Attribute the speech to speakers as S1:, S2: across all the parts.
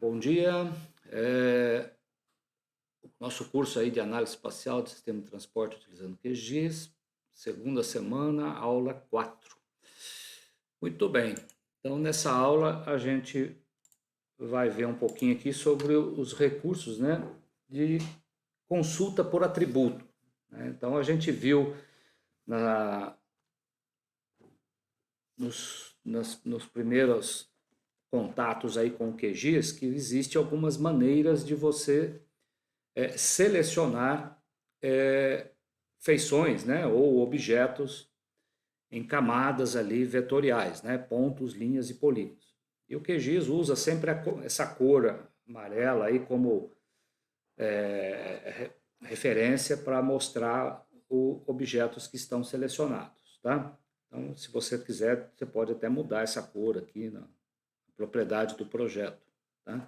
S1: Bom dia. É, o nosso curso aí de análise espacial de sistema de transporte utilizando QGIS, segunda semana, aula 4. Muito bem. Então, nessa aula, a gente vai ver um pouquinho aqui sobre os recursos, né, de consulta por atributo, né? Então, a gente viu na, nos primeiros contatos aí com o QGIS que existe algumas maneiras de você selecionar feições, né, ou objetos em camadas ali vetoriais, né, pontos, linhas e polígonos. E o QGIS usa sempre essa cor amarela aí como referência para mostrar os objetos que estão selecionados, tá? Então, se você quiser, você pode até mudar essa cor aqui na propriedade do projeto, tá?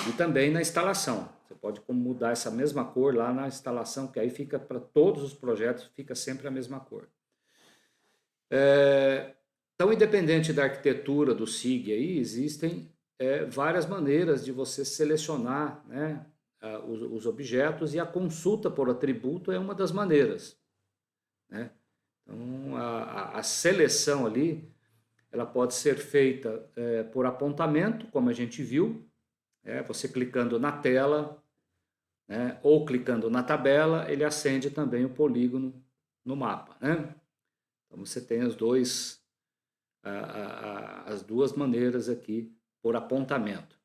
S1: E também na instalação. Você pode mudar essa mesma cor lá na instalação, que aí fica para todos os projetos, fica sempre a mesma cor. Então, independente da arquitetura do SIG aí, existem várias maneiras de você selecionar, né, os objetos, e a consulta por atributo é uma das maneiras, né? Então, a seleção ali, ela pode ser feita por apontamento, como a gente viu, você clicando na tela, né, ou clicando na tabela, ele acende também o polígono no mapa, né? Então você tem as duas maneiras aqui por apontamento.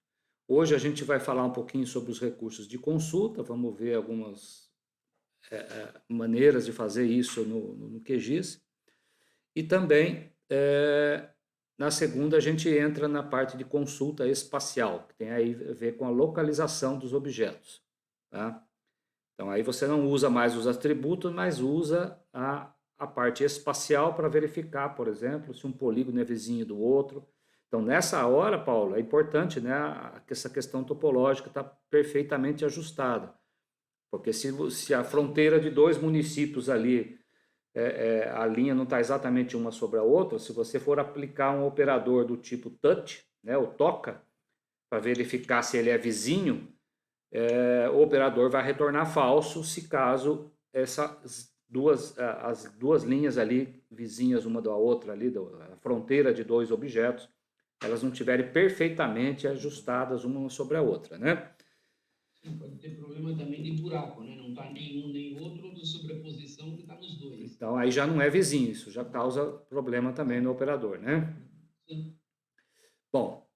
S1: Hoje a gente vai falar um pouquinho sobre os recursos de consulta, vamos ver algumas maneiras de fazer isso no QGIS. E também, na segunda, a gente entra na parte de consulta espacial, que tem aí a ver com a localização dos objetos, tá? Então, aí você não usa mais os atributos, mas usa a parte espacial para verificar, por exemplo, se um polígono é vizinho do outro. Então, nessa hora, Paulo, é importante, né, que essa questão topológica está perfeitamente ajustada. Porque se a fronteira de dois municípios ali, a linha não está exatamente uma sobre a outra, se você for aplicar um operador do tipo touch, né, o toca, para verificar se ele é vizinho, o operador vai retornar falso se caso as duas linhas ali, vizinhas uma da outra, ali, a fronteira de dois objetos, elas não estiverem perfeitamente ajustadas uma sobre a outra, né?
S2: Sim, pode ter problema também de buraco, né? Não está nem um nem outro, ou de sobreposição que está nos dois.
S1: Então aí já não é vizinho, isso já causa problema também no operador, né?
S2: Sim.
S1: Bom,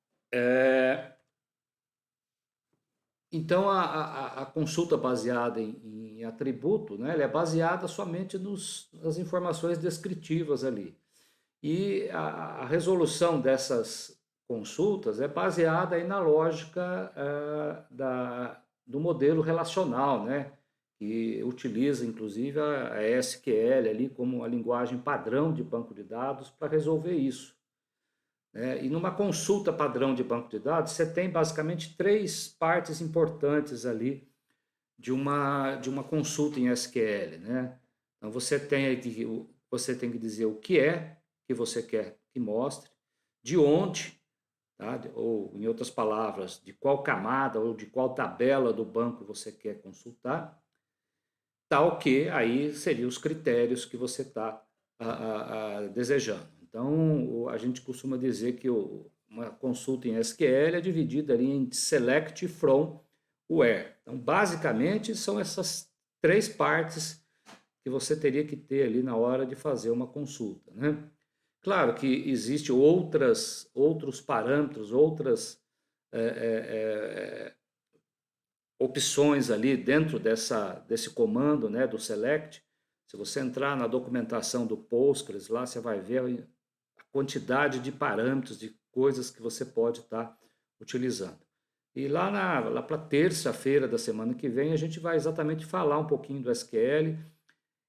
S1: então a consulta baseada em atributo, né, ela é baseada somente nas informações descritivas ali. E a resolução dessas consultas é baseada aí na lógica do modelo relacional, né? Que utiliza inclusive a SQL ali como a linguagem padrão de banco de dados para resolver isso, né? E numa consulta padrão de banco de dados, você tem basicamente três partes importantes ali de uma consulta em SQL, né? Então você tem que dizer o que é que você quer que mostre, de onde, tá? Ou em outras palavras, de qual camada ou de qual tabela do banco você quer consultar, tal que aí seriam os critérios que você está desejando. Então, a gente costuma dizer que uma consulta em SQL é dividida ali em select, from, where. Então, basicamente, são essas três partes que você teria que ter ali na hora de fazer uma consulta, né? Claro que existem outros parâmetros, outras opções ali dentro desse comando, né, do select. Se você entrar na documentação do Postgres, lá você vai ver a quantidade de parâmetros, de coisas que você pode estar utilizando. E lá para terça-feira da semana que vem, a gente vai exatamente falar um pouquinho do SQL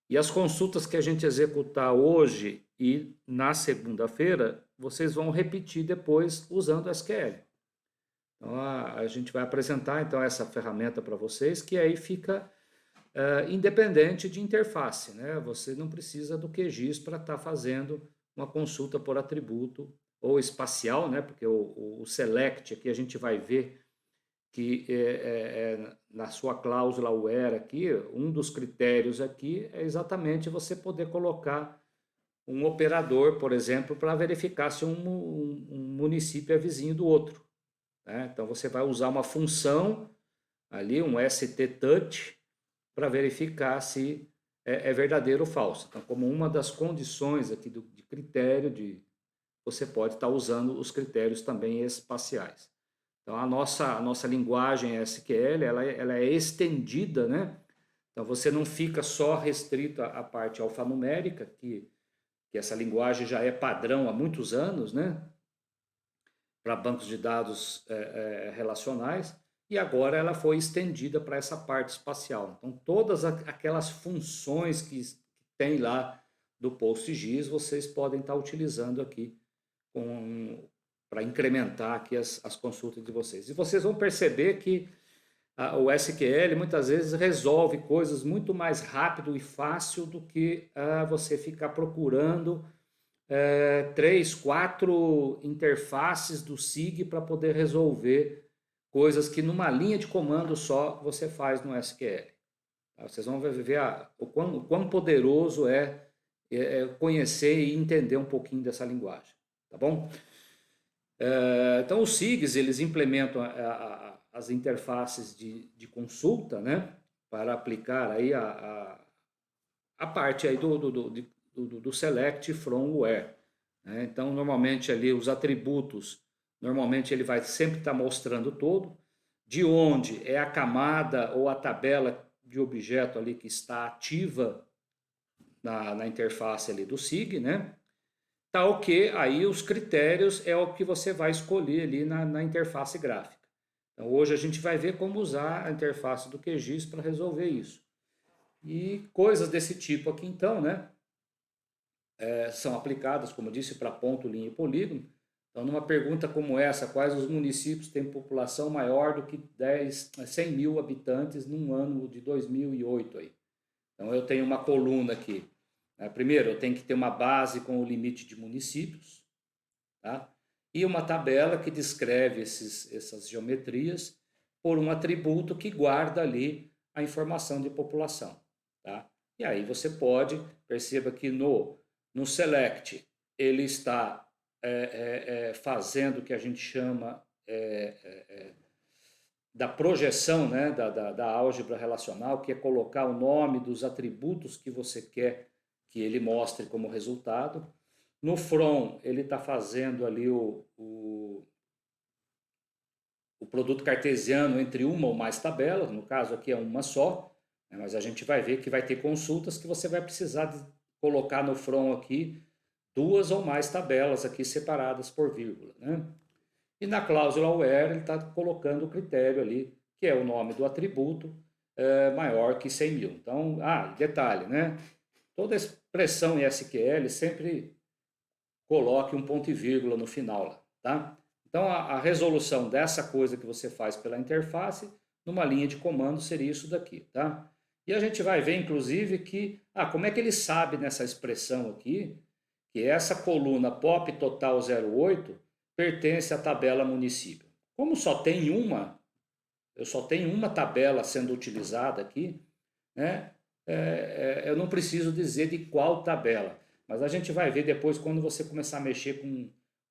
S1: e as consultas que a gente executar hoje e na segunda-feira, vocês vão repetir depois usando o SQL. Então, a gente vai apresentar então essa ferramenta para vocês, que aí fica independente de interface, né? Você não precisa do QGIS para estar fazendo uma consulta por atributo ou espacial, né? Porque o select aqui a gente vai ver que na sua cláusula where aqui, um dos critérios aqui é exatamente você poder colocar um operador, por exemplo, para verificar se um município é vizinho do outro, né? Então você vai usar uma função ali, um ST-touch, para verificar se é verdadeiro ou falso. Então, como uma das condições aqui de critério, você pode estar usando os critérios também espaciais. Então, a nossa linguagem SQL, ela é estendida, né? Então, você não fica só restrito à parte alfanumérica, que essa linguagem já é padrão há muitos anos, né? Para bancos de dados relacionais, e agora ela foi estendida para essa parte espacial. Então, todas aquelas funções que tem lá do PostGIS, vocês podem estar utilizando aqui para incrementar aqui as consultas de vocês. E vocês vão perceber que o SQL muitas vezes resolve coisas muito mais rápido e fácil do que você ficar procurando 3, 4 interfaces do SIG para poder resolver coisas que numa linha de comando só você faz no SQL. Vocês vão ver o quão poderoso é conhecer e entender um pouquinho dessa linguagem, tá bom? Então os SIGs, eles implementam as interfaces de consulta, né, para aplicar aí a parte aí do select from where, né? Então normalmente ali os atributos, normalmente ele vai sempre estar mostrando todo, de onde é a camada ou a tabela de objeto ali que está ativa na interface ali do SIG, né? Tal que aí os critérios é o que você vai escolher ali na interface gráfica. Então hoje a gente vai ver como usar a interface do QGIS para resolver isso. E coisas desse tipo aqui então, né? São aplicadas, como eu disse, para ponto, linha e polígono. Então, numa pergunta como essa, quais os municípios têm população maior do que 100 mil habitantes num ano de 2008? Aí? Então, eu tenho uma coluna aqui. Primeiro, eu tenho que ter uma base com o limite de municípios, tá? E uma tabela que descreve essas geometrias por um atributo que guarda ali a informação de população, tá? E aí você pode, perceba que no select ele está fazendo o que a gente chama da projeção, né, da álgebra relacional, que é colocar o nome dos atributos que você quer que ele mostre como resultado. No from, ele está fazendo ali o produto cartesiano entre uma ou mais tabelas, no caso aqui é uma só, né, mas a gente vai ver que vai ter consultas que você vai precisar de colocar no from aqui 2 ou mais tabelas aqui separadas por vírgula, né? E na cláusula where ele está colocando o critério ali, que é o nome do atributo maior que 100 mil. Então, detalhe, né? Toda expressão em SQL sempre coloque um ponto e vírgula no final lá, tá? Então, a resolução dessa coisa que você faz pela interface, numa linha de comando, seria isso daqui, tá? E a gente vai ver, inclusive, que, como é que ele sabe nessa expressão aqui, que essa coluna POP total 08 pertence à tabela município. Como eu só tenho uma tabela sendo utilizada aqui, né? Eu não preciso dizer de qual tabela, mas a gente vai ver depois quando você começar a mexer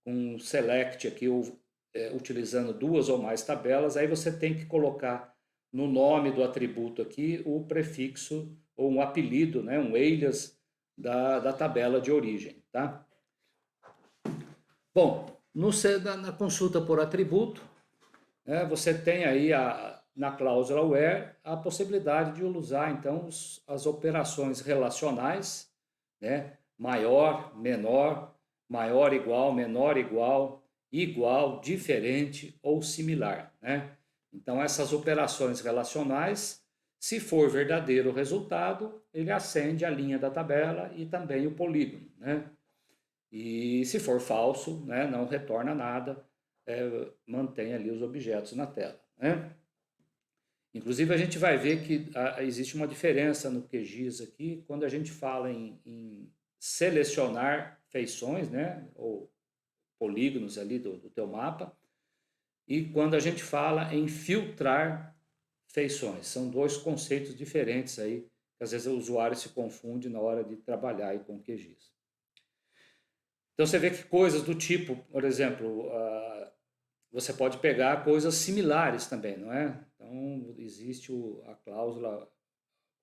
S1: com select aqui, utilizando 2 ou mais tabelas, aí você tem que colocar no nome do atributo aqui o prefixo ou um apelido, né? Um alias da tabela de origem, tá? Bom, na consulta por atributo, né, você tem aí na cláusula where a possibilidade de usar então as operações relacionais, né? Maior, menor, maior igual, menor igual, igual, diferente ou similar, né? Então essas operações relacionais, se for verdadeiro o resultado, ele acende a linha da tabela e também o polígono, né? E se for falso, né, não retorna nada, mantém ali os objetos na tela, né? Inclusive a gente vai ver que existe uma diferença no QGIS aqui, quando a gente fala em selecionar feições, né, ou polígonos ali do teu mapa, e quando a gente fala em filtrar feições. São dois conceitos diferentes aí, que às vezes o usuário se confunde na hora de trabalhar aí com QGIS. Então você vê que coisas do tipo, por exemplo, você pode pegar coisas similares também, não é? Então existe a cláusula,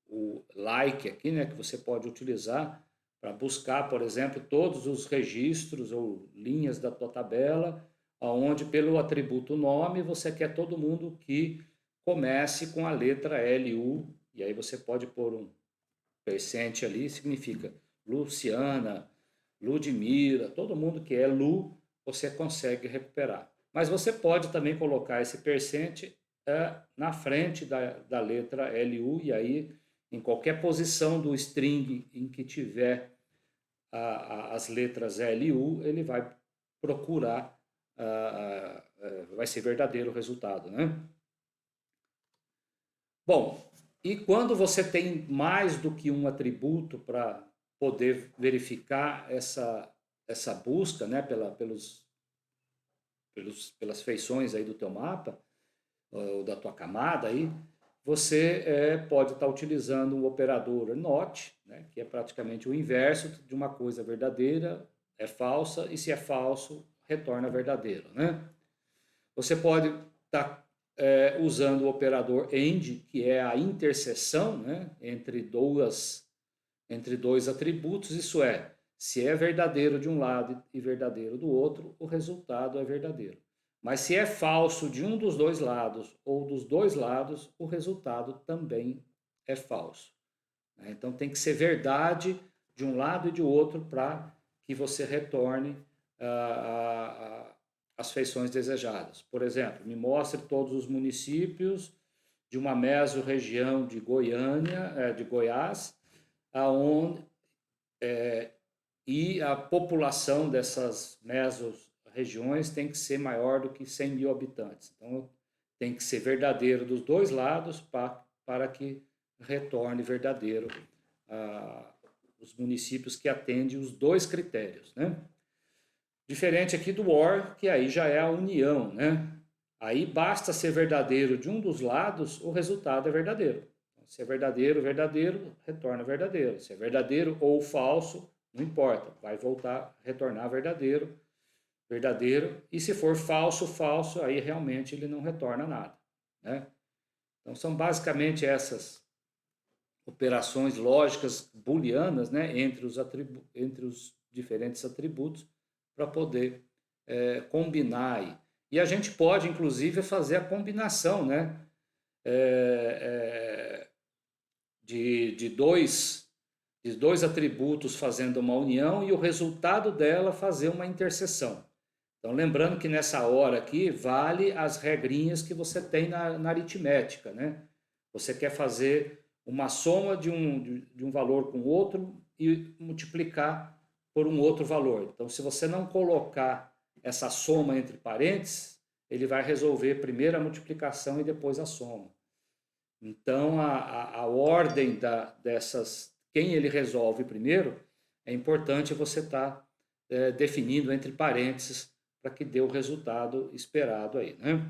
S1: o like aqui, né, que você pode utilizar para buscar, por exemplo, todos os registros ou linhas da tua tabela, onde pelo atributo nome você quer todo mundo que comece com a letra LU, e aí você pode pôr um percente ali, significa Luciana, Ludmila, todo mundo que é Lu, você consegue recuperar. Mas você pode também colocar esse percente na frente da letra LU, e aí em qualquer posição do string em que tiver as letras LU, ele vai procurar, vai ser verdadeiro o resultado, né? Bom, e quando você tem mais do que um atributo para poder verificar essa busca, né, pelas feições aí do teu mapa, ou da tua camada aí, você pode estar utilizando o operador NOT, né, que é praticamente o inverso de uma coisa verdadeira, é falsa, e se é falso, retorna verdadeiro, né? Você pode estar usando o operador AND, que é a interseção, né, entre dois atributos, isso é, se é verdadeiro de um lado e verdadeiro do outro, o resultado é verdadeiro. Mas se é falso de um dos dois lados ou dos dois lados, o resultado também é falso. Então tem que ser verdade de um lado e de outro para que você retorne as feições desejadas. Por exemplo, me mostre todos os municípios de uma mesorregião de Goiânia, de Goiás, aonde e a população dessas mesorregiões tem que ser maior do que 100 mil habitantes. Então, tem que ser verdadeiro dos dois lados para que retorne verdadeiro os municípios que atendem os dois critérios, né? Diferente aqui do OR, que aí já é a união, né? Aí basta ser verdadeiro de um dos lados, o resultado é verdadeiro. Se é verdadeiro, verdadeiro, retorna verdadeiro. Se é verdadeiro ou falso, não importa, vai voltar, retornar verdadeiro, verdadeiro. E se for falso, falso, aí realmente ele não retorna nada, né? Então são basicamente essas operações lógicas booleanas, né, entre os diferentes atributos para poder combinar aí. E a gente pode, inclusive, fazer a combinação, né, de dois atributos fazendo uma união e o resultado dela fazer uma interseção. Então, lembrando que nessa hora aqui vale as regrinhas que você tem na aritmética, né? Você quer fazer uma soma de um valor com outro e multiplicar por um outro valor. Então, se você não colocar essa soma entre parênteses, ele vai resolver primeiro a multiplicação e depois a soma. Então, a ordem dessas, quem ele resolve primeiro, é importante você estar definindo entre parênteses para que dê o resultado esperado aí, né?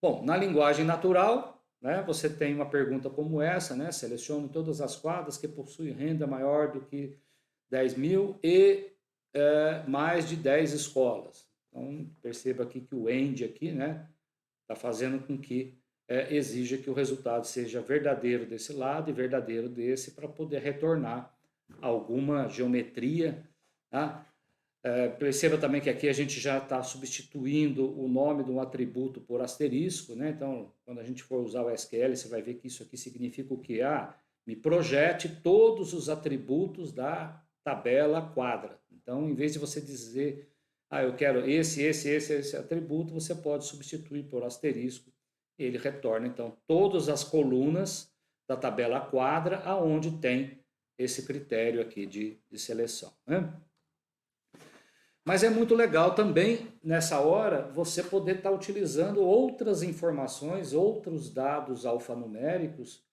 S1: Bom, na linguagem natural, né, você tem uma pergunta como essa, né? Selecione todas as quadras que possuem renda maior do que 10 mil e mais de 10 escolas. Então, perceba aqui que o AND aqui, né, está fazendo com que exija que o resultado seja verdadeiro desse lado e verdadeiro desse para poder retornar alguma geometria, tá? Perceba também que aqui a gente já está substituindo o nome de um atributo por asterisco, né? Então, quando a gente for usar o SQL, você vai ver que isso aqui significa o quê? Me projete todos os atributos da tabela quadra. Então, em vez de você dizer, eu quero esse atributo, você pode substituir por asterisco. Ele retorna, então, todas as colunas da tabela quadra aonde tem esse critério aqui de seleção, né? Mas é muito legal também, nessa hora, você poder estar utilizando outras informações, outros dados alfanuméricos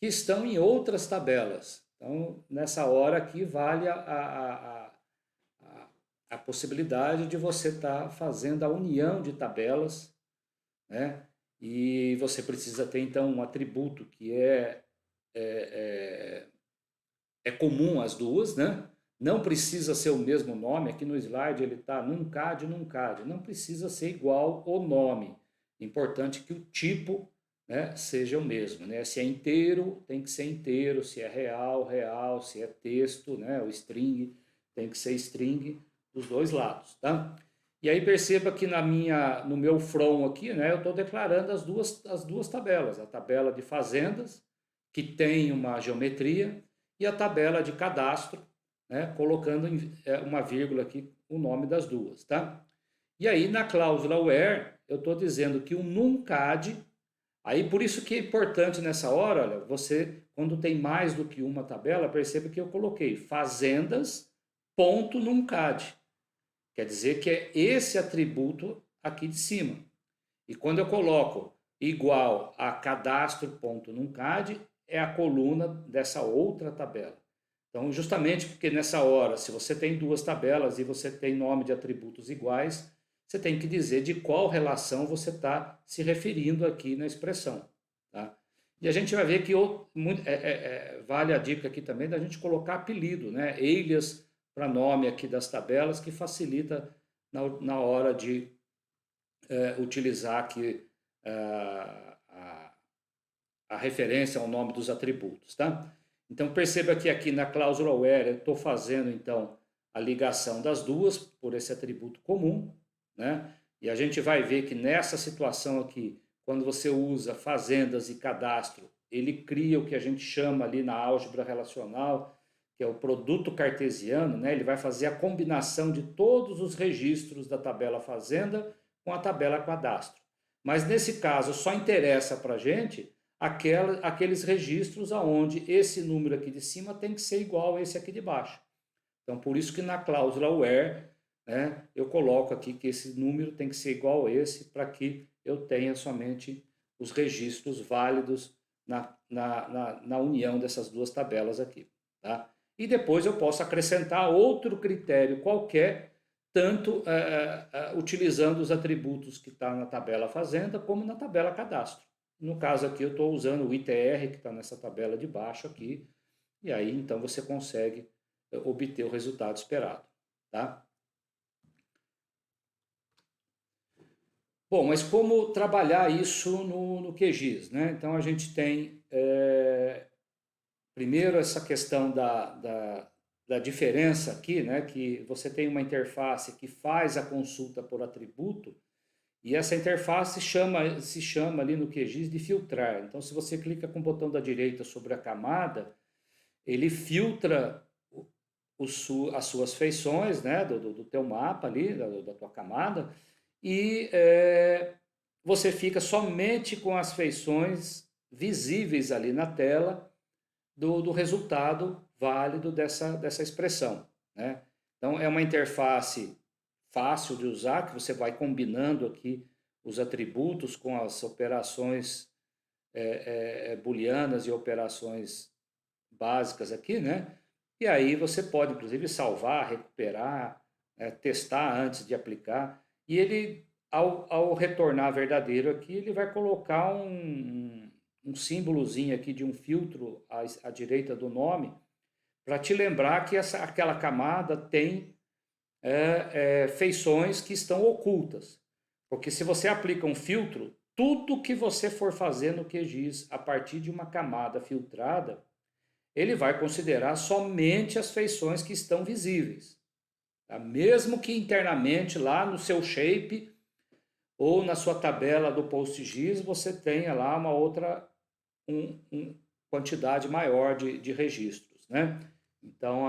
S1: que estão em outras tabelas. Então, nessa hora aqui, vale a possibilidade de você estar fazendo a união de tabelas, né? E você precisa ter, então, um atributo que é, é comum às duas, né? Não precisa ser o mesmo nome. Aqui no slide ele está nuncad, nuncad. Não precisa ser igual o nome. Importante que o tipo, né, seja o mesmo, né? Se é inteiro, tem que ser inteiro. Se é real, real. Se é texto, né, o string, tem que ser string dos dois lados, tá? E aí perceba que no meu from aqui, né, eu estou declarando as duas tabelas. A tabela de fazendas, que tem uma geometria, e a tabela de cadastro, né, colocando uma vírgula aqui o nome das duas, tá? E aí na cláusula where eu estou dizendo que o nuncad, aí por isso que é importante nessa hora, olha, você quando tem mais do que uma tabela, perceba que eu coloquei fazendas ponto nuncad, quer dizer que é esse atributo aqui de cima. E quando eu coloco igual a cadastro.nuncad, é a coluna dessa outra tabela. Então, justamente porque nessa hora, se você tem duas tabelas e você tem nome de atributos iguais, você tem que dizer de qual relação você está se referindo aqui na expressão. Tá? E a gente vai ver que vale a dica aqui também da gente colocar apelido, né? Alias para nome aqui das tabelas, que facilita na hora de utilizar aqui a referência ao nome dos atributos, tá? Então perceba que aqui na cláusula where eu estou fazendo então a ligação das duas por esse atributo comum, né? E a gente vai ver que nessa situação aqui, quando você usa fazendas e cadastro, ele cria o que a gente chama ali na álgebra relacional, que é o produto cartesiano, né? Ele vai fazer a combinação de todos os registros da tabela fazenda com a tabela cadastro. Mas nesse caso só interessa para a gente aqueles registros aonde esse número aqui de cima tem que ser igual a esse aqui de baixo. Então, por isso que na cláusula where, né, eu coloco aqui que esse número tem que ser igual a esse para que eu tenha somente os registros válidos na união dessas duas tabelas aqui. Tá? E depois eu posso acrescentar outro critério qualquer, tanto utilizando os atributos que está na tabela fazenda como na tabela cadastro. No caso aqui eu estou usando o ITR que está nessa tabela de baixo aqui, e aí então você consegue obter o resultado esperado. Tá? Bom, mas como trabalhar isso no QGIS, né? Então a gente tem primeiro essa questão da diferença aqui, né? Que você tem uma interface que faz a consulta por atributo, e essa interface se chama ali no QGIS de filtrar. Então, se você clica com o botão da direita sobre a camada, ele filtra as suas feições, né, do teu mapa ali, da tua camada, e você fica somente com as feições visíveis ali na tela do resultado válido dessa expressão, né? Então, é uma interface fácil de usar, que você vai combinando aqui os atributos com as operações booleanas e operações básicas aqui, né? E aí você pode, inclusive, salvar, recuperar, testar antes de aplicar. E ele, ao retornar verdadeiro aqui, ele vai colocar um símbolozinho aqui de um filtro à direita do nome, para te lembrar que aquela camada tem feições que estão ocultas. Porque se você aplica um filtro, tudo que você for fazer no QGIS a partir de uma camada filtrada, ele vai considerar somente as feições que estão visíveis. Tá? Mesmo que internamente lá no seu shape ou na sua tabela do PostGIS você tenha lá uma outra quantidade maior de registros, né? Então,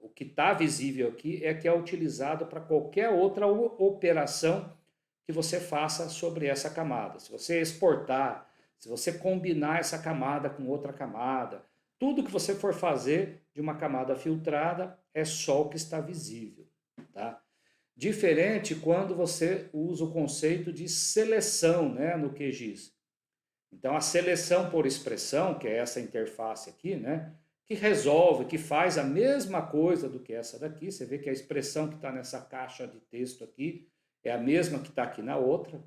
S1: o que está visível aqui é que é utilizado para qualquer outra operação que você faça sobre essa camada. Se você exportar, se você combinar essa camada com outra camada, tudo que você for fazer de uma camada filtrada é só o que está visível. Tá? Diferente quando você usa o conceito de seleção, né, no QGIS. Então, a seleção por expressão, que é essa interface aqui, né, que resolve, que faz a mesma coisa do que essa daqui. Você vê que a expressão que está nessa caixa de texto aqui é a mesma que está aqui na outra,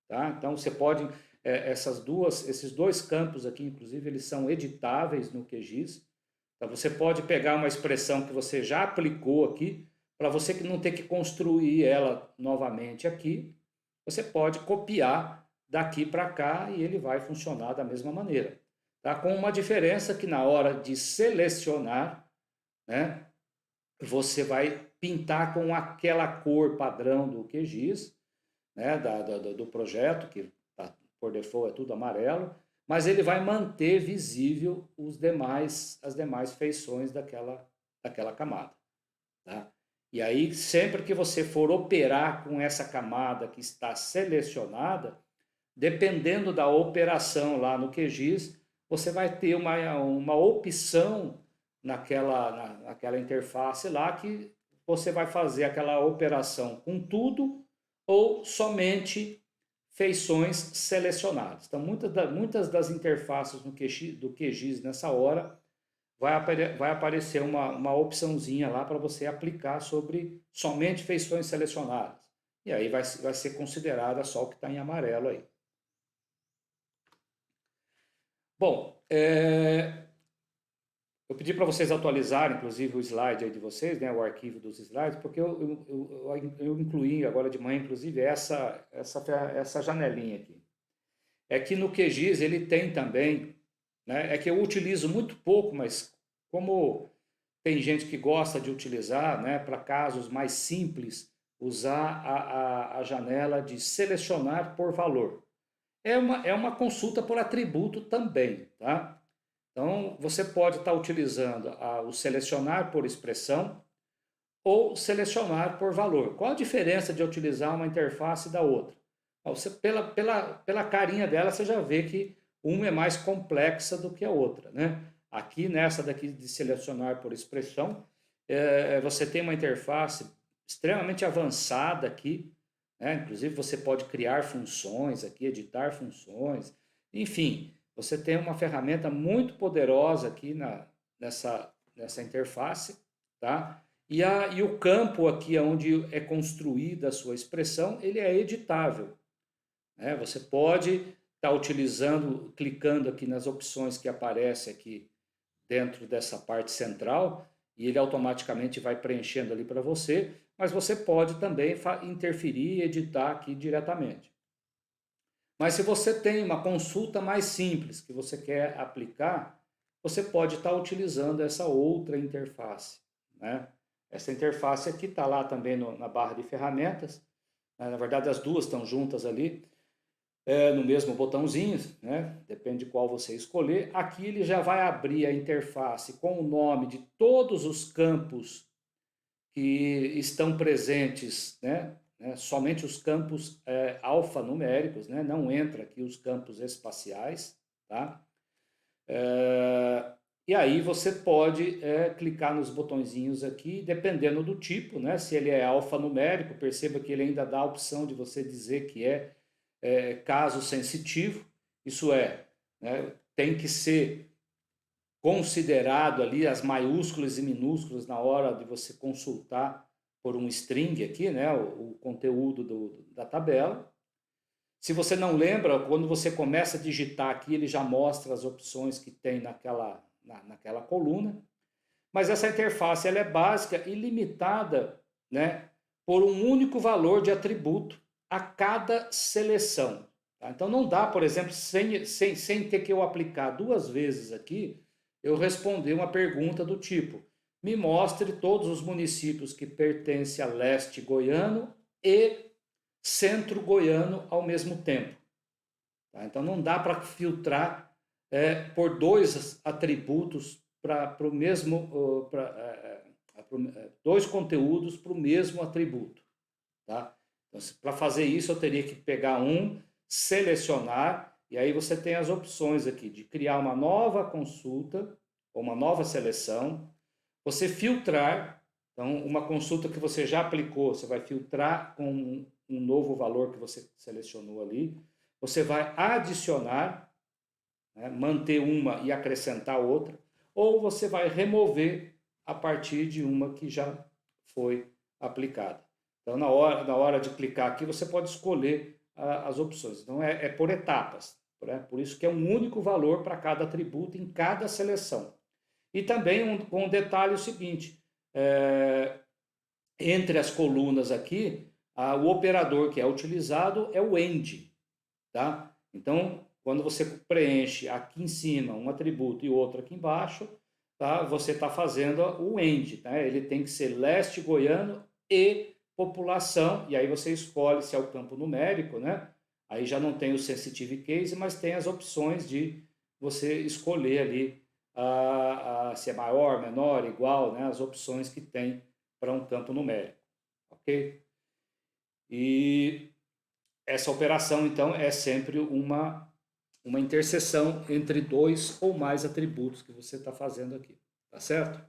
S1: tá? Então você pode, esses dois campos aqui, inclusive, eles são editáveis no QGIS. Então você pode pegar uma expressão que você já aplicou aqui, para você que não ter que construir ela novamente aqui, você pode copiar daqui para cá e ele vai funcionar da mesma maneira. Tá? Com uma diferença que na hora de selecionar, né, você vai pintar com aquela cor padrão do QGIS, né, do projeto, que por default é tudo amarelo, mas ele vai manter visível as demais feições daquela camada. Tá? E aí, sempre que você for operar com essa camada que está selecionada, dependendo da operação lá no QGIS, você vai ter uma opção naquela interface lá que você vai fazer aquela operação com tudo ou somente feições selecionadas. Então, muitas das interfaces do QGIS nessa hora vai aparecer uma opçãozinha lá para você aplicar sobre somente feições selecionadas. E aí vai ser considerada só o que está em amarelo aí. Bom, eu pedi para vocês atualizarem, inclusive, o slide aí de vocês, né, o arquivo dos slides, porque eu incluí agora de manhã, inclusive, essa janelinha aqui. É que no QGIS ele tem também, né, é que eu utilizo muito pouco, mas como tem gente que gosta de utilizar, né, para casos mais simples, usar a janela de selecionar por valor. É uma consulta por atributo também, tá? Então, você pode estar utilizando o selecionar por expressão ou selecionar por valor. Qual a diferença de utilizar uma interface da outra? Você, pela carinha dela, você já vê que uma é mais complexa do que a outra, né? Aqui, nessa daqui de selecionar por expressão, você tem uma interface extremamente avançada aqui, né? Inclusive, você pode criar funções aqui, editar funções, enfim, você tem uma ferramenta muito poderosa aqui nessa interface, tá? E o campo aqui onde é construída a sua expressão, ele é editável, né? Você pode estar utilizando, clicando aqui nas opções que aparecem aqui dentro dessa parte central, e ele automaticamente vai preenchendo ali para você, mas você pode também interferir e editar aqui diretamente. Mas se você tem uma consulta mais simples que você quer aplicar, você pode estar utilizando essa outra interface, né? Essa interface aqui está lá também na barra de ferramentas, né? Na verdade as duas estão juntas ali, no mesmo botãozinho, né? Depende de qual você escolher. Aqui ele já vai abrir a interface com o nome de todos os campos que estão presentes, né? Somente os campos alfanuméricos, né? Não entra aqui os campos espaciais, tá? E aí você pode clicar nos botõezinhos aqui, dependendo do tipo, né? Se ele é alfanumérico, perceba que ele ainda dá a opção de você dizer que caso sensitivo, isso né? Tem que ser considerado ali as maiúsculas e minúsculas na hora de você consultar por um string aqui, né, o conteúdo da tabela. Se você não lembra, quando você começa a digitar aqui, ele já mostra as opções que tem naquela coluna. Mas essa interface ela é básica e limitada, né, por um único valor de atributo a cada seleção. Tá? Então não dá, por exemplo, sem ter que eu aplicar duas vezes aqui, eu responder uma pergunta do tipo: me mostre todos os municípios que pertencem a leste goiano e centro goiano ao mesmo tempo. Tá? Então não dá para filtrar por dois atributos para o mesmo, dois conteúdos para o mesmo atributo. Tá? Então, para fazer isso eu teria que pegar selecionar, e aí você tem as opções aqui de criar uma nova consulta ou uma nova seleção, você filtrar, então uma consulta que você já aplicou, você vai filtrar com um novo valor que você selecionou ali, você vai adicionar, né, manter uma e acrescentar outra, ou você vai remover a partir de uma que já foi aplicada. Então, na hora de clicar aqui, você pode escolher as opções. Então, é por etapas. Né? Por isso que é um único valor para cada atributo em cada seleção. E também com um detalhe o seguinte, entre as colunas aqui, o operador que é utilizado é o AND. Tá? Então, quando você preenche aqui em cima um atributo e outro aqui embaixo, tá? Você está fazendo o AND. Tá? Ele tem que ser leste goiano e população, e aí você escolhe se é o campo numérico, né? Aí já não tem o sensitive case, mas tem as opções de você escolher ali se é maior, menor, igual, né? As opções que tem para um campo numérico, ok? E essa operação, então, é sempre uma interseção entre dois ou mais atributos que você está fazendo aqui, tá certo?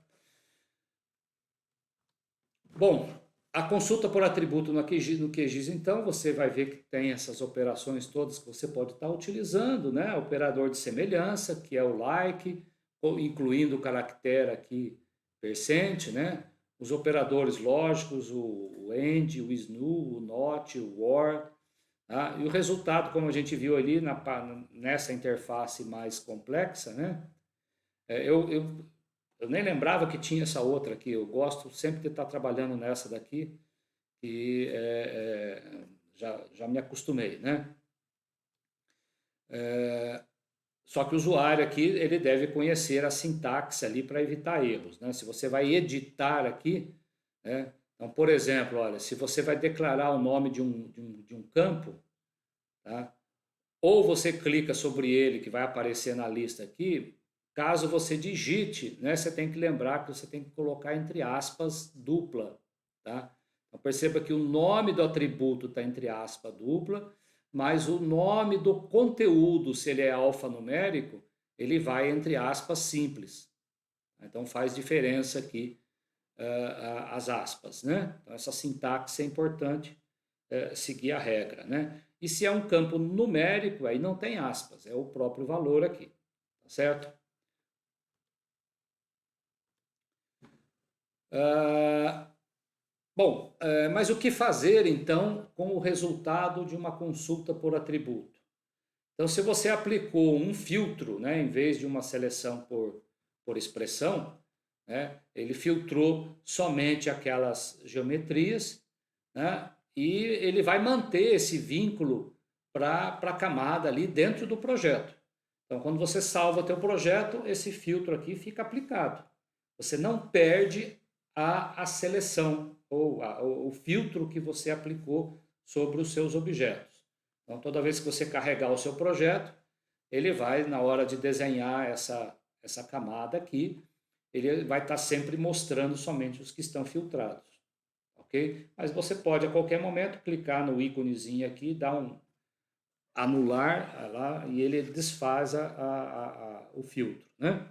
S1: Bom, a consulta por atributo no QGIS, então, você vai ver que tem essas operações todas que você pode estar utilizando, né? Operador de semelhança, que é o like, incluindo o caractere aqui, percent, né? Os operadores lógicos, o AND, o SNU, o NOT, o OR, tá? E o resultado, como a gente viu ali nessa interface mais complexa, né? Eu nem lembrava que tinha essa outra aqui. Eu gosto sempre de estar trabalhando nessa daqui e já me acostumei, né? Só que o usuário aqui ele deve conhecer a sintaxe ali para evitar erros, né? Se você vai editar aqui, né? Então, por exemplo, olha, se você vai declarar o nome de um campo, tá? Ou você clica sobre ele, que vai aparecer na lista aqui. Caso você digite, né, você tem que lembrar que você tem que colocar entre aspas dupla, tá? Então perceba que o nome do atributo está entre aspas dupla, mas o nome do conteúdo, se ele é alfanumérico, ele vai entre aspas simples. Então faz diferença aqui as aspas, né? Então essa sintaxe é importante seguir a regra, né? E se é um campo numérico, aí não tem aspas, é o próprio valor aqui, tá certo? Bom, mas o que fazer então com o resultado de uma consulta por atributo? Então, se você aplicou um filtro, né, em vez de uma seleção por expressão, né, ele filtrou somente aquelas geometrias, né, e ele vai manter esse vínculo para a camada ali dentro do projeto. Então, quando você salva teu projeto, esse filtro aqui fica aplicado. Você não perde a seleção ou o filtro que você aplicou sobre os seus objetos. Então, toda vez que você carregar o seu projeto, ele vai, na hora de desenhar essa camada aqui, ele vai estar sempre mostrando somente os que estão filtrados, ok? Mas você pode, a qualquer momento, clicar no íconezinho aqui, dar um anular lá, e ele desfaz o filtro, né?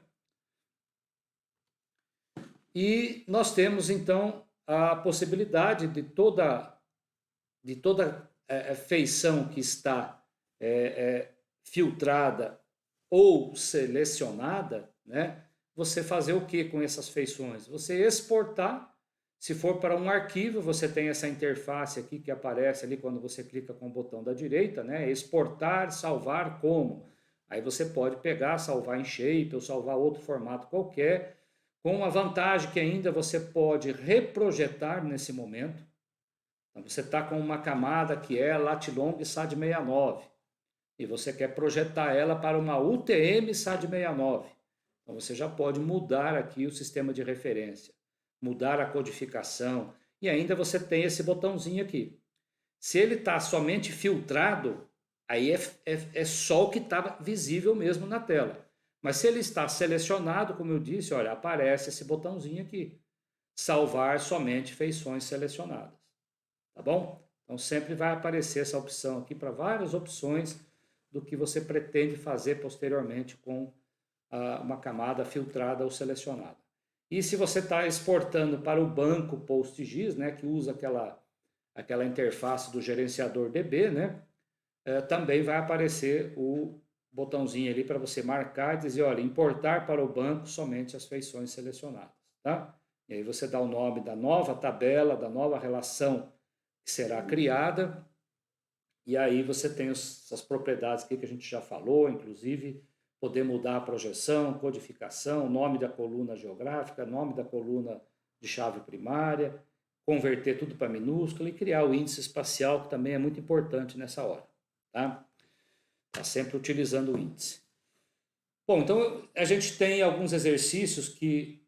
S1: E nós temos, então, a possibilidade de toda feição que está filtrada ou selecionada, né? Você fazer o que com essas feições? Você exportar. Se for para um arquivo, você tem essa interface aqui que aparece ali quando você clica com o botão da direita, né? Exportar, salvar como? Aí você pode pegar, salvar em shape ou salvar outro formato qualquer, com a vantagem que ainda você pode reprojetar nesse momento. Então, você está com uma camada que é Latilong SAD69 e você quer projetar ela para uma UTM SAD69. Então, você já pode mudar aqui o sistema de referência, mudar a codificação e ainda você tem esse botãozinho aqui. Se ele está somente filtrado, aí é só o que está visível mesmo na tela. Mas se ele está selecionado, como eu disse, olha, aparece esse botãozinho aqui. Salvar somente feições selecionadas. Tá bom? Então sempre vai aparecer essa opção aqui para várias opções do que você pretende fazer posteriormente com uma camada filtrada ou selecionada. E se você está exportando para o banco PostGIS, né, que usa aquela interface do gerenciador DB, né, também vai aparecer o botãozinho ali para você marcar e dizer, olha, importar para o banco somente as feições selecionadas, tá? E aí você dá o nome da nova tabela, da nova relação que será criada, e aí você tem as propriedades aqui que a gente já falou, inclusive poder mudar a projeção, codificação, nome da coluna geográfica, nome da coluna de chave primária, converter tudo para minúscula e criar o índice espacial, que também é muito importante nessa hora, tá? Está sempre utilizando o índice. Bom, então a gente tem alguns exercícios que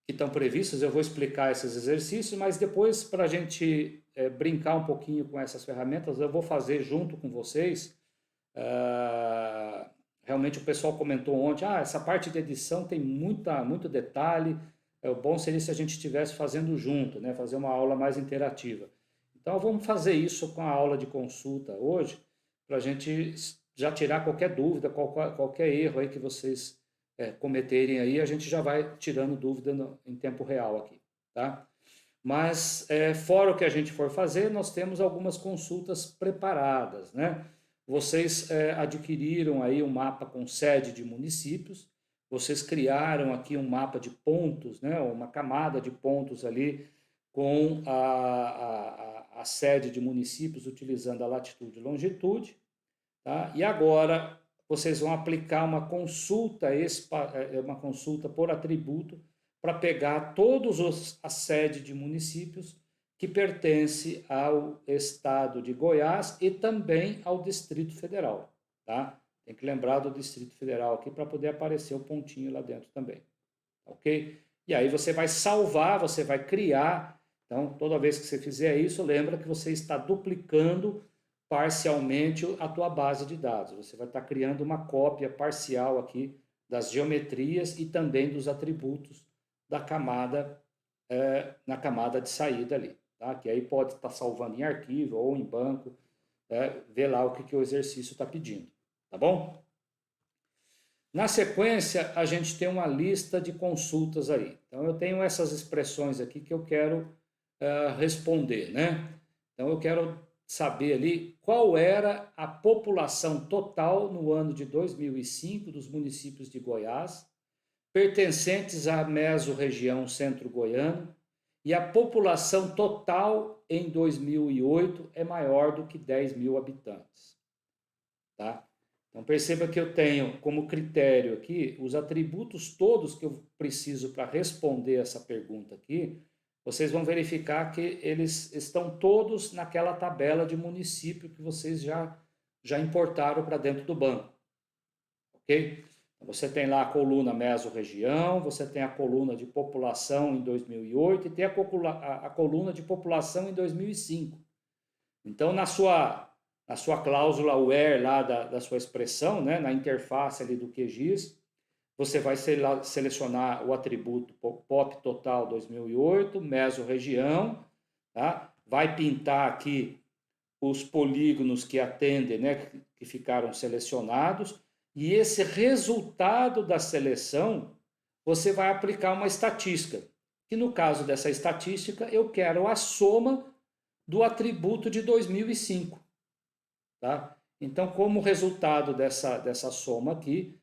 S1: estão previstos, eu vou explicar esses exercícios, mas depois, para a gente brincar um pouquinho com essas ferramentas, eu vou fazer junto com vocês. Realmente o pessoal comentou ontem, essa parte de edição tem muito detalhe, o bom seria se a gente estivesse fazendo junto, né? Fazer uma aula mais interativa. Então vamos fazer isso com a aula de consulta hoje, para a gente já tirar qualquer dúvida, qualquer erro aí que vocês cometerem aí, a gente já vai tirando dúvida em tempo real aqui, tá? Mas fora o que a gente for fazer, nós temos algumas consultas preparadas, né? Vocês adquiriram aí um mapa com sede de municípios, vocês criaram aqui um mapa de pontos, né? Uma camada de pontos ali com a sede de municípios utilizando a latitude e longitude, tá? E agora vocês vão aplicar uma consulta por atributo para pegar todos a sede de municípios que pertence ao estado de Goiás e também ao Distrito Federal, tá? Tem que lembrar do Distrito Federal aqui para poder aparecer o pontinho lá dentro também, ok? E aí você vai salvar, você vai criar. Então, toda vez que você fizer isso, lembra que você está duplicando parcialmente a tua base de dados. Você vai estar criando uma cópia parcial aqui das geometrias e também dos atributos da camada, na camada de saída ali, tá? Que aí pode estar salvando em arquivo ou em banco, ver lá o que o exercício está pedindo, tá bom? Na sequência, a gente tem uma lista de consultas aí. Então, eu tenho essas expressões aqui que eu quero responder, né? Então, eu quero saber ali qual era a população total no ano de 2005 dos municípios de Goiás, pertencentes à mesorregião centro-goiano, e a população total em 2008 é maior do que 10 mil habitantes, tá? Então perceba que eu tenho como critério aqui os atributos todos que eu preciso para responder essa pergunta aqui. Vocês vão verificar que eles estão todos naquela tabela de município que vocês já importaram para dentro do banco, ok? Você tem lá a coluna mesorregião, você tem a coluna de população em 2008 e tem a coluna de população em 2005. Então, na sua cláusula where lá da sua expressão, né, na interface ali do QGIS, você vai selecionar o atributo POP total 2008, mesorregião, tá? Vai pintar aqui os polígonos que atendem, né, que ficaram selecionados, e esse resultado da seleção, você vai aplicar uma estatística, que no caso dessa estatística, eu quero a soma do atributo de 2005, tá? Então, como resultado dessa soma aqui,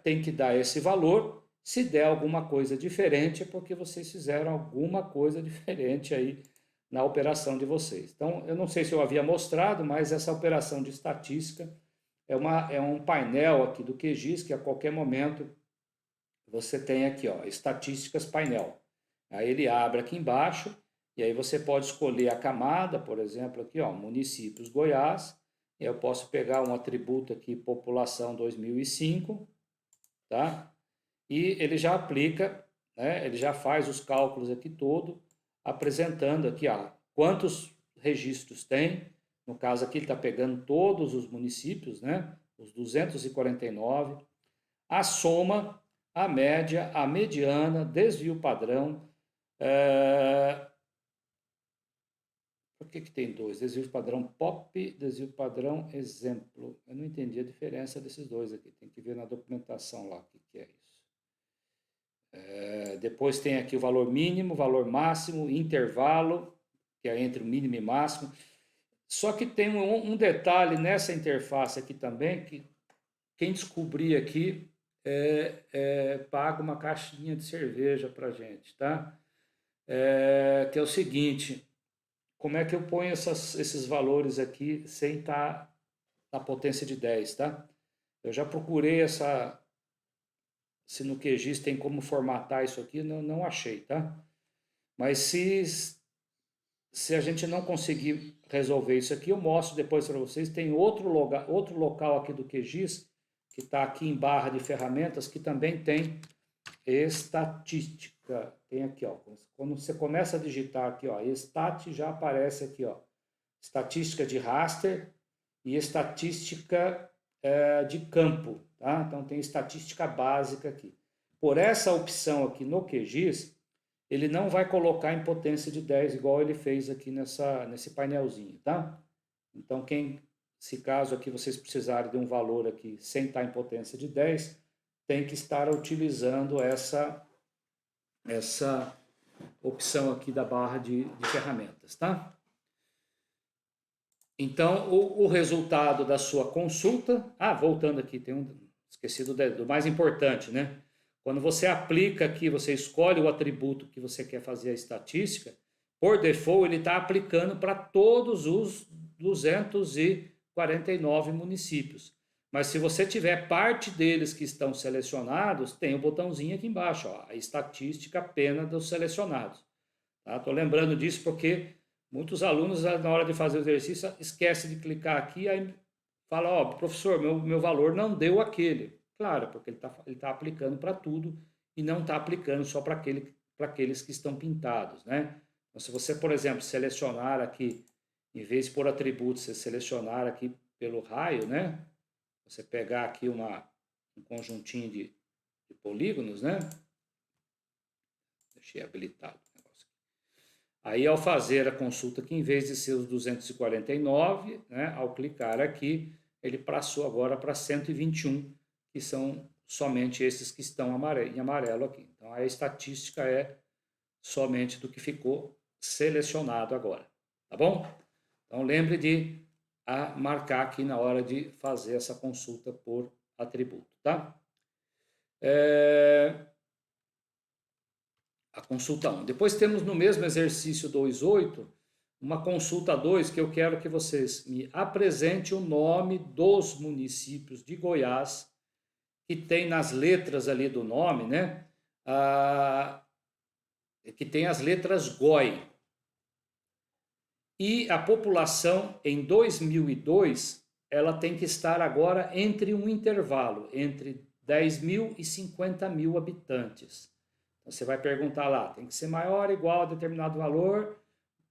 S1: tem que dar esse valor. Se der alguma coisa diferente, é porque vocês fizeram alguma coisa diferente aí na operação de vocês. Então, eu não sei se eu havia mostrado, mas essa operação de estatística é um painel aqui do QGIS, que a qualquer momento você tem aqui, ó, estatísticas painel. Aí ele abre aqui embaixo, e aí você pode escolher a camada, por exemplo, aqui, ó, municípios Goiás, e eu posso pegar um atributo aqui, população 2005, tá? E ele já aplica, né, ele já faz os cálculos aqui todo, apresentando aqui, ó, quantos registros tem. No caso aqui ele está pegando todos os municípios, né, os 249, a soma, a média, a mediana, desvio padrão. Por que tem dois? Desvio padrão POP, desvio padrão exemplo. Eu não entendi a diferença desses dois aqui. Tem que ver na documentação lá o que é isso. Depois tem aqui o valor mínimo, valor máximo, intervalo, que é entre o mínimo e máximo. Só que tem um detalhe nessa interface aqui também, que quem descobrir aqui paga uma caixinha de cerveja para gente, tá? Que é o seguinte, como é que eu ponho esses valores aqui sem estar na potência de 10, tá? Eu já procurei se no QGIS tem como formatar isso aqui, não achei, tá? Mas se a gente não conseguir resolver isso aqui, eu mostro depois para vocês. Tem outro local aqui do QGIS, que está aqui em barra de ferramentas, que também tem estatística. Tem aqui, ó. Quando você começa a digitar aqui, ó, stat já aparece aqui, ó. Estatística de raster e estatística de campo, tá? Então tem estatística básica aqui. Por essa opção aqui no QGIS, ele não vai colocar em potência de 10, igual ele fez aqui nesse painelzinho, tá? Então, se caso aqui vocês precisarem de um valor aqui sem estar em potência de 10, tem que estar utilizando essa opção aqui da barra de ferramentas, tá? Então, o resultado da sua consulta... voltando aqui, esqueci do mais importante, né? Quando você aplica aqui, você escolhe o atributo que você quer fazer a estatística, por default ele está aplicando para todos os 249 municípios. Mas se você tiver parte deles que estão selecionados, tem o botãozinho aqui embaixo, ó, a estatística apenas dos selecionados. Estou lembrando disso porque muitos alunos, na hora de fazer o exercício, esquecem de clicar aqui, aí fala, ó, professor, meu valor não deu aquele. Claro, porque ele tá aplicando para tudo e não está aplicando só para aqueles que estão pintados, né? Então, se você, por exemplo, selecionar aqui, em vez de pôr atributos, você selecionar aqui pelo raio, né? Você pegar aqui um conjuntinho de polígonos, né? Deixei habilitado o negócio aqui. Aí, ao fazer a consulta aqui, em vez de ser os 249, né? Ao clicar aqui, ele passou agora para 121, que são somente esses que estão em amarelo aqui. Então, a estatística é somente do que ficou selecionado agora, tá bom? Então, lembre de marcar aqui na hora de fazer essa consulta por atributo, tá? A consulta 1. Depois temos no mesmo exercício 2.8, uma consulta 2, que eu quero que vocês me apresentem o nome dos municípios de Goiás que tem nas letras ali do nome, né? Que tem as letras GOI. E a população em 2002, ela tem que estar agora entre um intervalo, entre 10 mil e 50 mil habitantes. Então, você vai perguntar lá, tem que ser maior ou igual a determinado valor,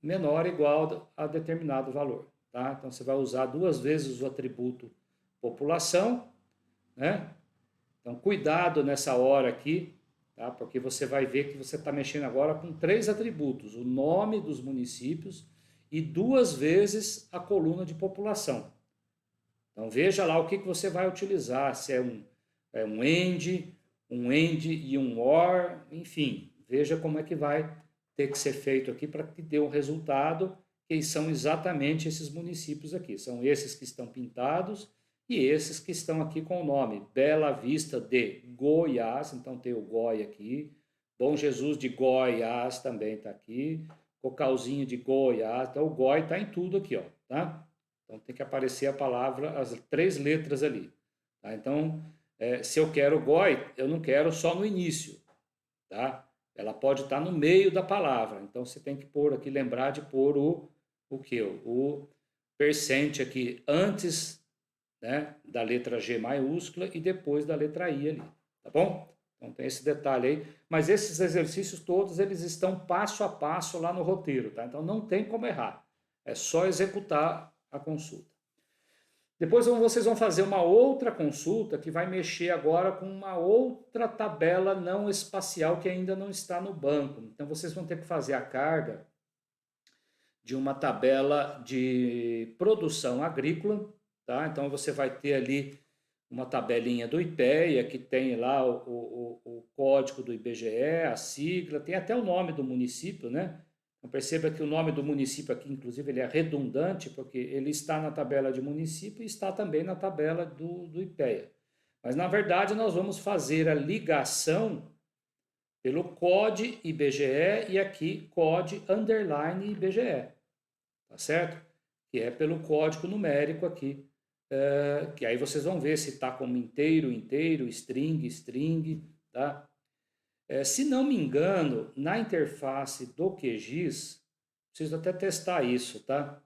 S1: menor ou igual a determinado valor. Tá? Então, você vai usar 2 vezes o atributo população, né? Então, cuidado nessa hora aqui, tá? Porque você vai ver que você está mexendo agora com 3 atributos, o nome dos municípios e 2 vezes a coluna de população. Então, veja lá o que você vai utilizar, se é um AND e um OR, enfim, veja como é que vai ter que ser feito aqui para que dê um resultado, que são exatamente esses municípios aqui, são esses que estão pintados e esses que estão aqui com o nome Bela Vista de Goiás, então tem o Goi aqui, Bom Jesus de Goiás também está aqui, Cocalzinho de Goiás, então o Goi está em tudo aqui, ó, tá? Então tem que aparecer a palavra, as 3 letras ali, tá? Então, se eu quero Goi, eu não quero só no início, tá? Ela pode estar no meio da palavra, então você tem que pôr aqui, lembrar de pôr o que? O percente aqui antes, né, da letra G maiúscula e depois da letra I ali, tá bom? Então tem esse detalhe aí, mas esses exercícios todos, eles estão passo a passo lá no roteiro, tá? Então não tem como errar, é só executar a consulta. Depois vocês vão fazer uma outra consulta que vai mexer agora com uma outra tabela não espacial que ainda não está no banco. Então vocês vão ter que fazer a carga de uma tabela de produção agrícola, tá? Então você vai ter ali uma tabelinha do IPEA que tem lá o código do IBGE, a sigla, tem até o nome do município, né? Então perceba que o nome do município aqui, inclusive, ele é redundante, porque ele está na tabela de município e está também na tabela do IPEA. Mas, na verdade, nós vamos fazer a ligação pelo COD IBGE e aqui COD underline IBGE, tá certo? Que é pelo código numérico aqui, que aí vocês vão ver se está como inteiro, inteiro, string, string, tá? Se não me engano, na interface do QGIS, preciso até testar isso, tá?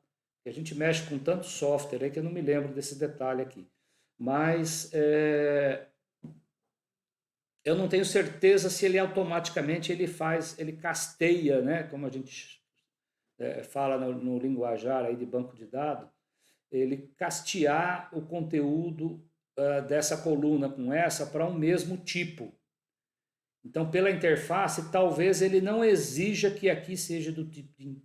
S1: A gente mexe com tanto software aí que eu não me lembro desse detalhe aqui. Mas eu não tenho certeza se ele automaticamente ele casteia, né? Como a gente fala no linguajar aí de banco de dados, ele castear o conteúdo dessa coluna com essa para um mesmo tipo. Então, pela interface, talvez ele não exija que aqui seja do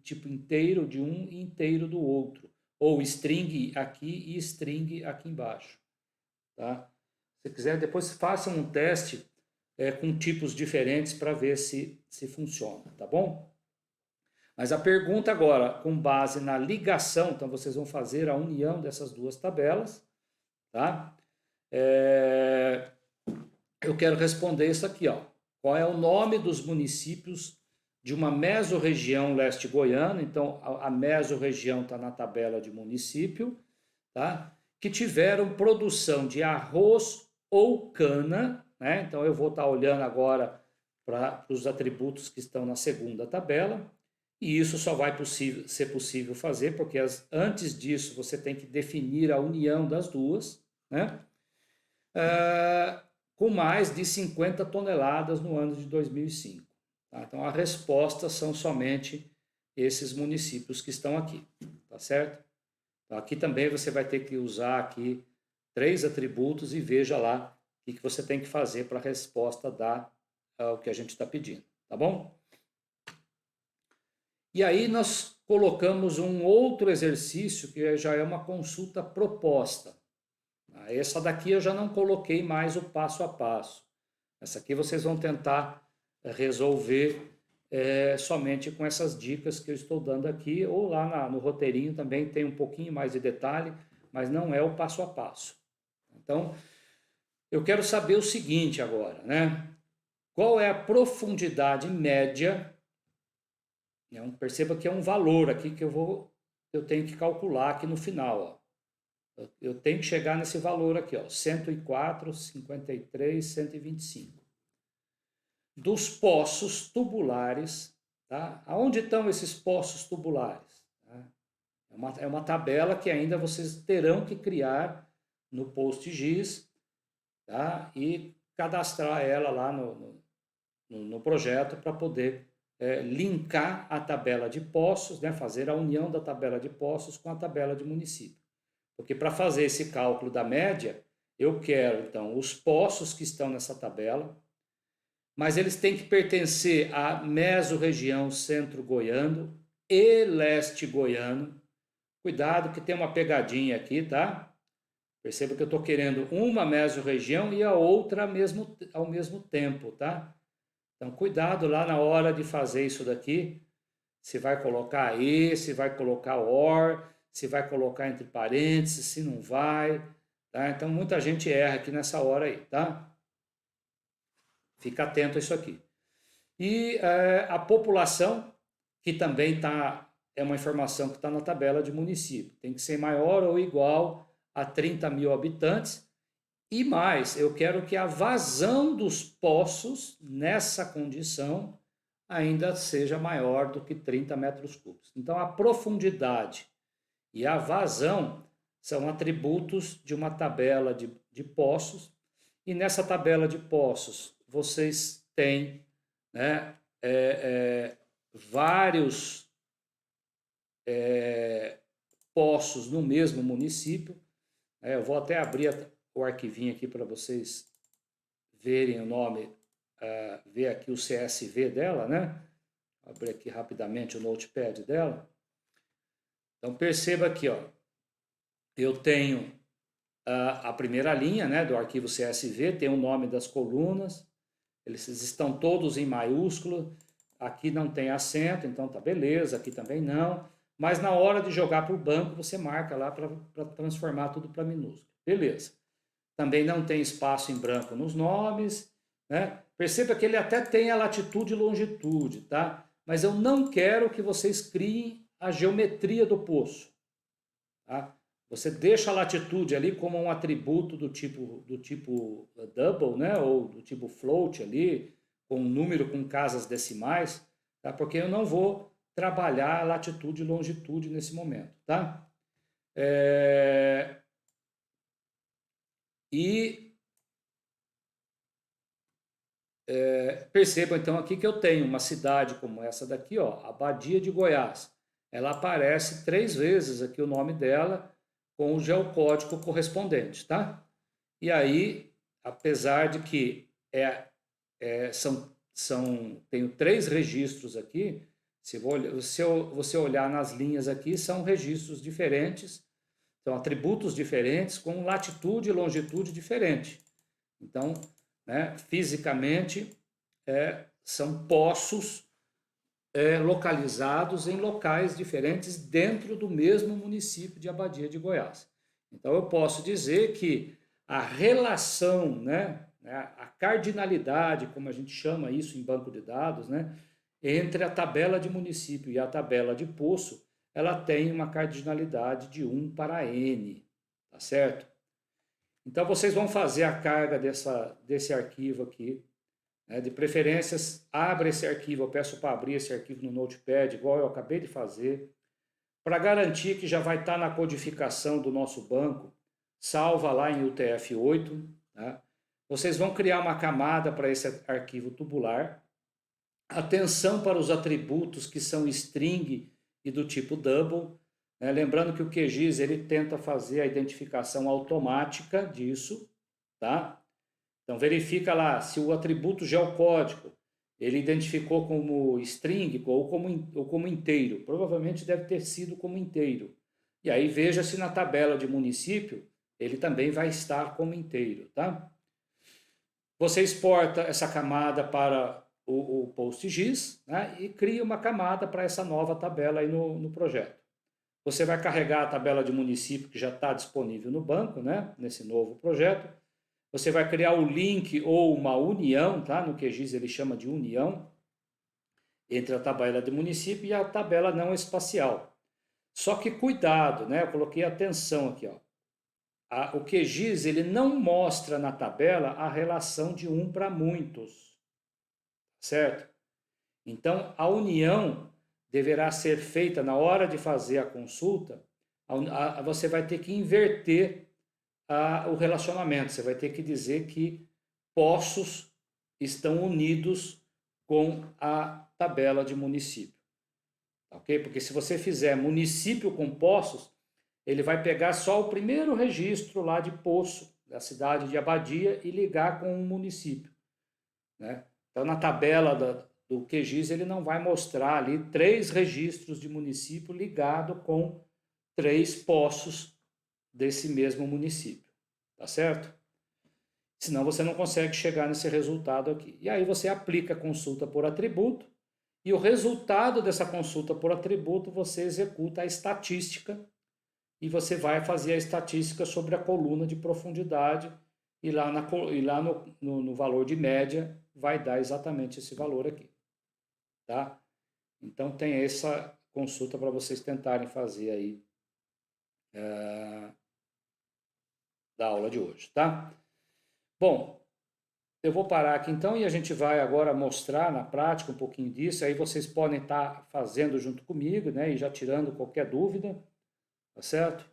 S1: tipo inteiro de um e inteiro do outro. Ou string aqui e string aqui embaixo. Tá? Se quiser, depois façam um teste com tipos diferentes para ver se funciona, tá bom? Mas a pergunta agora, com base na ligação, então vocês vão fazer a união dessas duas tabelas, tá? Eu quero responder isso aqui, ó. Qual é o nome dos municípios de uma mesorregião leste goiano? Então, a mesorregião está na tabela de município, tá? Que tiveram produção de arroz ou cana, né? Então, eu vou estar olhando agora para os atributos que estão na segunda tabela, e isso só vai ser possível fazer, porque antes disso você tem que definir a união das duas, né? Com mais de 50 toneladas no ano de 2005. Tá? Então, a resposta são somente esses municípios que estão aqui, tá certo? Então, aqui também você vai ter que usar aqui 3 atributos e veja lá o que você tem que fazer para a resposta dar o que a gente está pedindo, tá bom? E aí nós colocamos um outro exercício que já é uma consulta proposta. Essa daqui eu já não coloquei mais o passo a passo. Essa aqui vocês vão tentar resolver somente com essas dicas que eu estou dando aqui, ou lá no roteirinho também tem um pouquinho mais de detalhe, mas não é o passo a passo. Então, eu quero saber o seguinte agora, né? Qual é a profundidade média? Perceba que é um valor aqui que eu tenho que calcular aqui no final, ó. Eu tenho que chegar nesse valor aqui, ó, 104, 53, 125. Dos poços tubulares, tá? Aonde estão esses poços tubulares? Tá? É uma tabela que ainda vocês terão que criar no PostGIS, tá? E cadastrar ela lá no projeto para poder linkar a tabela de poços, né? Fazer a união da tabela de poços com a tabela de município. Porque para fazer esse cálculo da média, eu quero, então, os poços que estão nessa tabela, mas eles têm que pertencer à mesorregião centro-goiano e leste goiano. Cuidado que tem uma pegadinha aqui, tá? Perceba que eu estou querendo uma mesorregião e a outra ao mesmo tempo, tá? Então, cuidado lá na hora de fazer isso daqui. Se vai colocar e, se vai colocar or, se vai colocar entre parênteses, se não vai, tá? Então, muita gente erra aqui nessa hora aí, tá? Fica atento a isso aqui. E a população, que também é uma informação que está na tabela de município, tem que ser maior ou igual a 30 mil habitantes. E mais, eu quero que a vazão dos poços, nessa condição, ainda seja maior do que 30 metros cúbicos. Então, a profundidade e a vazão são atributos de uma tabela de poços, e nessa tabela de poços vocês têm, né, vários poços no mesmo município. Eu vou até abrir o arquivinho aqui para vocês verem o nome, ver aqui o CSV dela, né? Vou abrir aqui rapidamente o notepad dela. Então, perceba aqui, ó, eu tenho a primeira linha, né, do arquivo CSV, tem o nome das colunas, eles estão todos em maiúsculo, aqui não tem acento, então tá beleza, aqui também não, mas na hora de jogar para o banco, você marca lá para transformar tudo para minúsculo. Beleza. também não tem espaço em branco nos nomes, né? Perceba que ele até tem a latitude e longitude, tá? Mas eu não quero que vocês criem a geometria do poço, tá? Você deixa a latitude ali como um atributo do tipo double, né? Ou do tipo float ali, com um número com casas decimais, tá? Porque eu não vou trabalhar a latitude e longitude nesse momento, tá? E percebam então aqui que eu tenho uma cidade como essa daqui, ó, Abadia de Goiás. Ela aparece 3 vezes aqui o nome dela com o geocódigo correspondente, tá? E aí, apesar de que tenho 3 registros aqui, se você olhar nas linhas aqui, são registros diferentes, são atributos diferentes com latitude e longitude diferente. Então, né, fisicamente, são poços localizados em locais diferentes dentro do mesmo município de Abadia de Goiás. Então, eu posso dizer que a relação, né, a cardinalidade, como a gente chama isso em banco de dados, né, entre a tabela de município e a tabela de poço, ela tem uma cardinalidade de 1 para n, tá certo? Então, vocês vão fazer a carga desse arquivo aqui, né? De preferência, abra esse arquivo, eu peço para abrir esse arquivo no Notepad, igual eu acabei de fazer, para garantir que já vai estar na codificação do nosso banco, salva lá em UTF-8. Tá? Vocês vão criar uma camada para esse arquivo tubular. Atenção para os atributos que são string e do tipo double. Né? Lembrando que o QGIS ele tenta fazer a identificação automática disso. Tá? Então verifica lá se o atributo geocódigo ele identificou como string ou como inteiro. Provavelmente deve ter sido como inteiro. E aí veja se na tabela de município ele também vai estar como inteiro, tá? Você exporta essa camada para o PostGIS, né, e cria uma camada para essa nova tabela aí no projeto. Você vai carregar a tabela de município que já está disponível no banco, né, nesse novo projeto. Você vai criar o link ou uma união, tá? No QGIS ele chama de união, entre a tabela de município e a tabela não espacial. Só que cuidado, né? Eu coloquei atenção aqui, ó. O QGIS ele não mostra na tabela a relação de 1 para muitos, certo? Então, a união deverá ser feita na hora de fazer a consulta, você vai ter que inverter o relacionamento. Você vai ter que dizer que poços estão unidos com a tabela de município. Ok? Porque se você fizer município com poços, ele vai pegar só o primeiro registro lá de poço da cidade de Abadia e ligar com o município. Né? Então, na tabela do QGIS, ele não vai mostrar ali 3 registros de município ligado com 3 poços desse mesmo município. Tá certo? Senão você não consegue chegar nesse resultado aqui. E aí você aplica a consulta por atributo e o resultado dessa consulta por atributo você executa a estatística e você vai fazer a estatística sobre a coluna de profundidade e lá no valor de média vai dar exatamente esse valor aqui. Tá? Então tem essa consulta para vocês tentarem fazer aí da aula de hoje, tá? Bom, eu vou parar aqui então e a gente vai agora mostrar na prática um pouquinho disso, aí vocês podem estar fazendo junto comigo, né, e já tirando qualquer dúvida, tá certo?